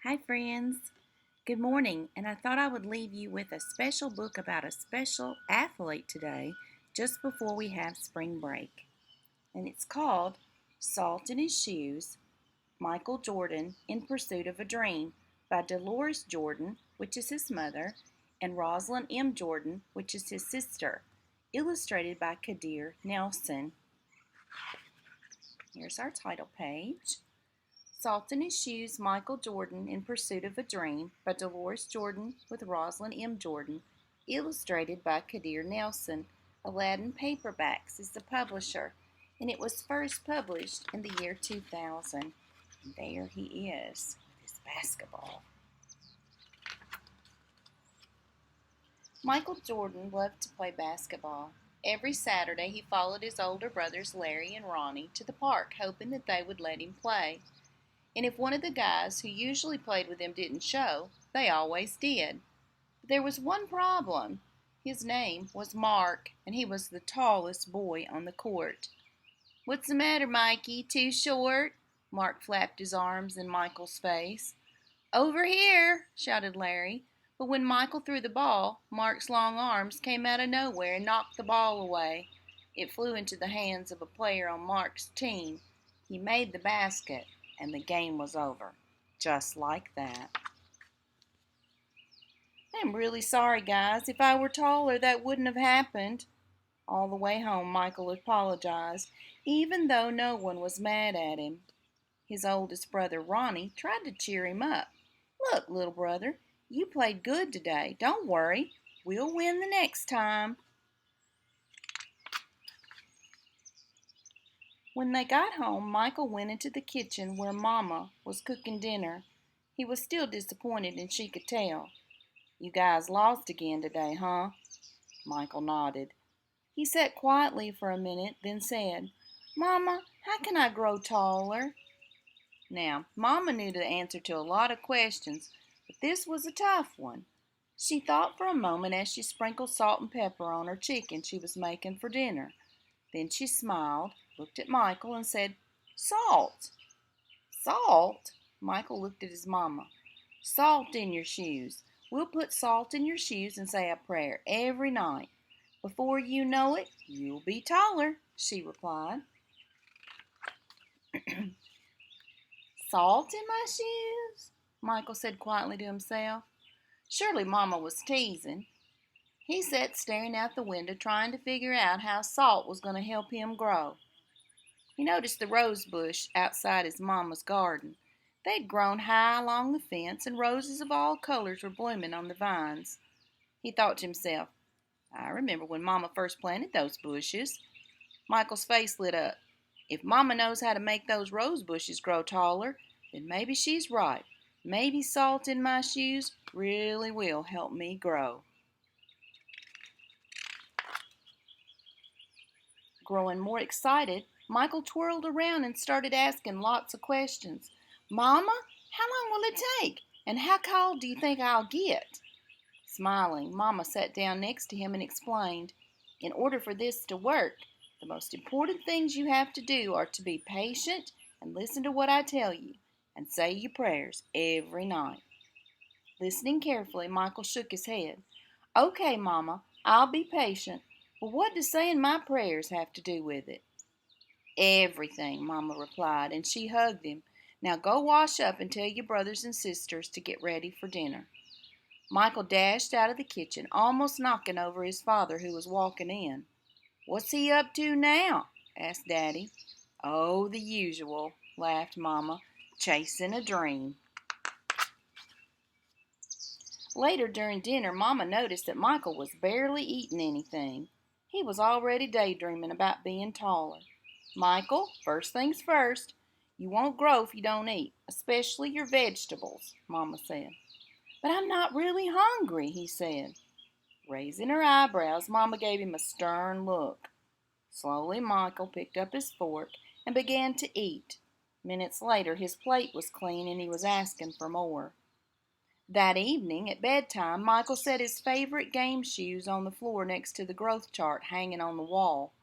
Hi, friends. Good morning, and I thought I would leave you with a special book about a special athlete today, just before we have spring break. And it's called Salt in His Shoes, Michael Jordan in Pursuit of a Dream by Dolores Jordan, which is his mother, and Rosalind M. Jordan, which is his sister. Illustrated by Kadir Nelson. Here's our title page. Salt in His Shoes, Michael Jordan in Pursuit of a Dream by Dolores Jordan with Rosalind M. Jordan, illustrated by Kadir Nelson. Aladdin Paperbacks is the publisher, and it was first published in the year 2000. And there he is, this basketball. Michael Jordan loved to play basketball. Every Saturday he followed his older brothers Larry and Ronnie to the park, hoping that they would let him play. And if one of the guys who usually played with him didn't show, they always did. But there was one problem. His name was Mark, and he was the tallest boy on the court. "What's the matter, Mikey? Too short?" Mark flapped his arms in Michael's face. "Over here!" shouted Larry. But when Michael threw the ball, Mark's long arms came out of nowhere and knocked the ball away. It flew into the hands of a player on Mark's team. He made the basket, and the game was over. Just like that. "I'm really sorry, guys. If I were taller, that wouldn't have happened." All the way home, Michael apologized, even though no one was mad at him. His oldest brother, Ronnie, tried to cheer him up. "Look, little brother, you played good today. Don't worry. We'll win the next time." When they got home, Michael went into the kitchen where Mama was cooking dinner. He was still disappointed, and she could tell. "You guys lost again today, huh?" Michael nodded. He sat quietly for a minute, then said, "Mama, how can I grow taller?" Now, Mama knew the answer to a lot of questions, but this was a tough one. She thought for a moment as she sprinkled salt and pepper on her chicken she was making for dinner. Then she smiled, looked at Michael, and said, "Salt." "Salt?" Michael looked at his mama. "Salt in your shoes. We'll put salt in your shoes and say a prayer every night. Before you know it, you'll be taller," she replied. "Salt in my shoes?" Michael said quietly to himself. Surely Mama was teasing. He sat staring out the window, trying to figure out how salt was going to help him grow. He noticed the rose bush outside his mama's garden. They'd grown high along the fence, and roses of all colors were blooming on the vines. He thought to himself, "I remember when Mama first planted those bushes." Michael's face lit up. If Mama knows how to make those rose bushes grow taller, then maybe she's right. Maybe salt in my shoes really will help me grow. Growing more excited, Michael twirled around and started asking lots of questions. "Mama, how long will it take? And how tall do you think I'll get?" Smiling, Mama sat down next to him and explained, "In order for this to work, the most important things you have to do are to be patient and listen to what I tell you, and say your prayers every night." Listening carefully, Michael shook his head. "Okay, Mama, I'll be patient. But what does saying my prayers have to do with it?" "Everything," Mama replied, and she hugged him. "Now go wash up and tell your brothers and sisters to get ready for dinner." Michael dashed out of the kitchen, almost knocking over his father, who was walking in. "What's he up to now?" asked Daddy. "Oh, the usual," laughed Mama, "chasing a dream." Later during dinner, Mama noticed that Michael was barely eating anything. He was already daydreaming about being taller. "Michael, first things first. You won't grow if you don't eat, especially your vegetables," Mama said. "But I'm not really hungry," he said. Raising her eyebrows, Mama gave him a stern look. Slowly, Michael picked up his fork and began to eat. Minutes later, his plate was clean and he was asking for more. That evening, at bedtime, Michael set his favorite game shoes on the floor next to the growth chart hanging on the wall.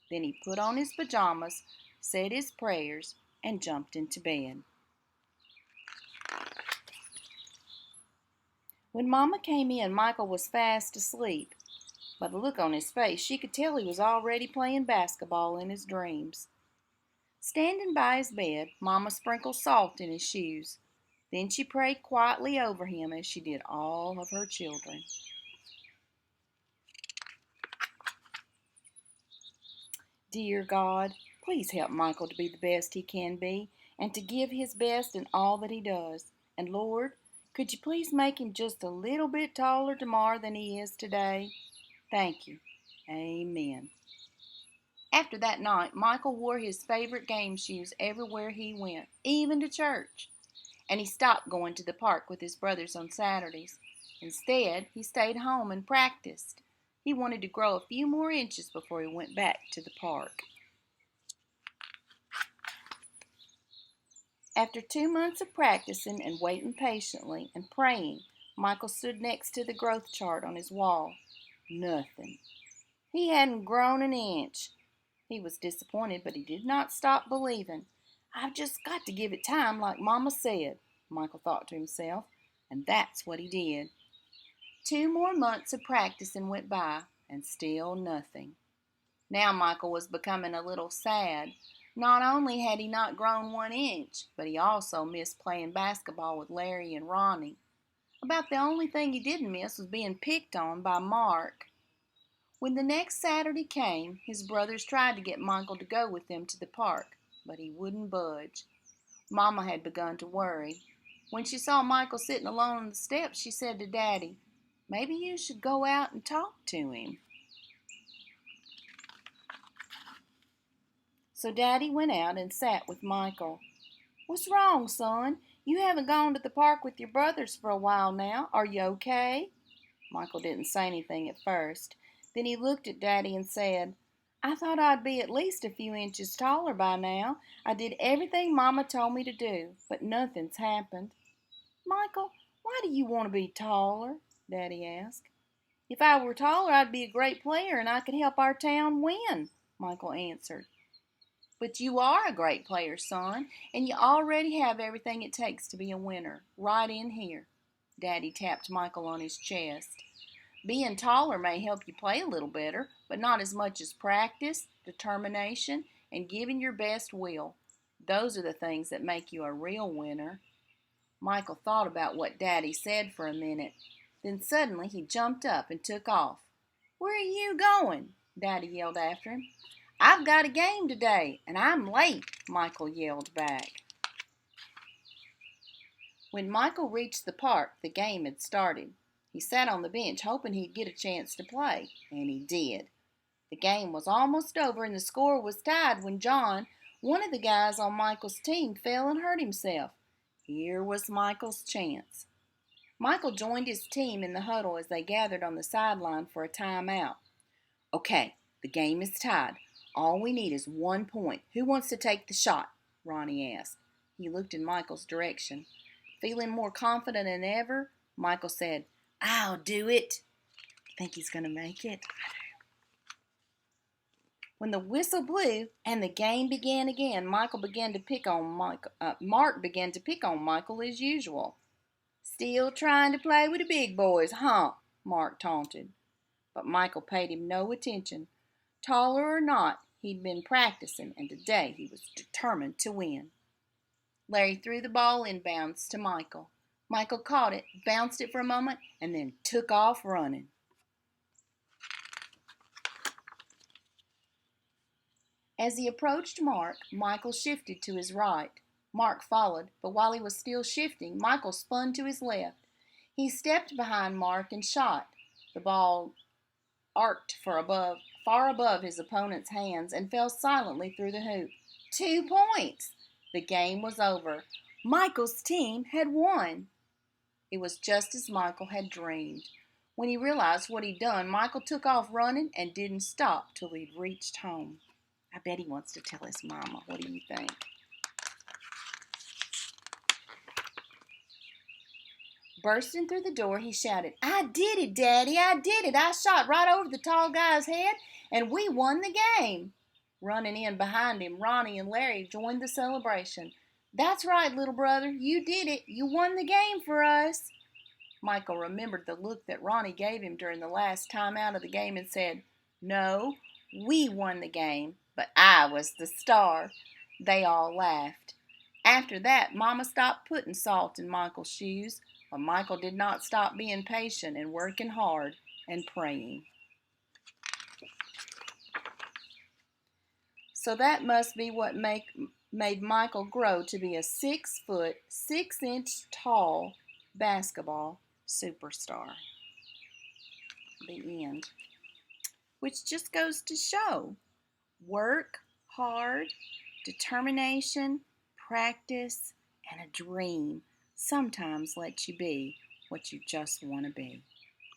Then he put on his pajamas, said his prayers, and jumped into bed. When Mama came in, Michael was fast asleep. By the look on his face, she could tell he was already playing basketball in his dreams. Standing by his bed, Mama sprinkled salt in his shoes. Then she prayed quietly over him as she did all of her children. Dear God, please help Michael to be the best he can be and to give his best in all that he does. And Lord, could you please make him just a little bit taller tomorrow than he is today? Thank you. Amen. After that night, Michael wore his favorite game shoes everywhere he went, even to church. And he stopped going to the park with his brothers on Saturdays. Instead, he stayed home and practiced. He wanted to grow a few more inches before he went back to the park. After 2 months of practicing and waiting patiently and praying, Michael stood next to the growth chart on his wall. Nothing. He hadn't grown an inch. He was disappointed, but he did not stop believing. I've just got to give it time like Mama said, Michael thought to himself, and that's what he did. 2 more months of practicing went by, and still nothing. Now Michael was becoming a little sad. Not only had he not grown 1 inch, but he also missed playing basketball with Larry and Ronnie. About the only thing he didn't miss was being picked on by Mark. When the next Saturday came, his brothers tried to get Michael to go with them to the park, but he wouldn't budge. Mama had begun to worry. When she saw Michael sitting alone on the steps, she said to Daddy, "Maybe you should go out and talk to him." So Daddy went out and sat with Michael. "What's wrong, son? You haven't gone to the park with your brothers for a while now. Are you okay?" Michael didn't say anything at first. Then he looked at Daddy and said, "I thought I'd be at least a few inches taller by now. I did everything Mama told me to do, but nothing's happened." "Michael, why do you want to be taller?" Daddy asked. "If I were taller, I'd be a great player and I could help our town win," Michael answered. "But you are a great player, son, and you already have everything it takes to be a winner, right in here." Daddy tapped Michael on his chest. "Being taller may help you play a little better, but not as much as practice, determination, and giving your best will. Those are the things that make you a real winner." Michael thought about what Daddy said for a minute. Then suddenly he jumped up and took off. "Where are you going?" Daddy yelled after him. "I've got a game today, and I'm late," Michael yelled back. When Michael reached the park, the game had started. He sat on the bench hoping he'd get a chance to play, and he did. The game was almost over and the score was tied when John, one of the guys on Michael's team, fell and hurt himself. Here was Michael's chance. Michael joined his team in the huddle as they gathered on the sideline for a timeout. "Okay, the game is tied. All we need is 1 point. Who wants to take the shot?" Ronnie asked. He looked in Michael's direction. Feeling more confident than ever, Michael said, "I'll do it." "Think he's going to make it?" When the whistle blew and the game began again, Mark began to pick on Michael as usual. "Still trying to play with the big boys, huh?" Mark taunted. But Michael paid him no attention. Taller or not, he'd been practicing, and today he was determined to win. Larry threw the ball inbounds to Michael. Michael caught it, bounced it for a moment, and then took off running. As he approached Mark, Michael shifted to his right. Mark followed, but while he was still shifting, Michael spun to his left. He stepped behind Mark and shot. The ball arced far above his opponent's hands and fell silently through the hoop. 2 points! The game was over. Michael's team had won. It was just as Michael had dreamed. When he realized what he'd done, Michael took off running and didn't stop till he'd reached home. I bet he wants to tell his mama. What do you think? Bursting through the door, he shouted, "I did it, Daddy! I did it! I shot right over the tall guy's head, and we won the game!" Running in behind him, Ronnie and Larry joined the celebration. "That's right, little brother. You did it. You won the game for us." Michael remembered the look that Ronnie gave him during the last time out of the game and said, "No, we won the game, but I was the star." They all laughed. After that, Mama stopped putting salt in Michael's shoes, but Michael did not stop being patient and working hard and praying. So that must be what made Michael grow to be a 6-foot, 6-inch tall basketball superstar. The end. Which just goes to show work hard, determination, practice, and a dream sometimes let you be what you just want to be.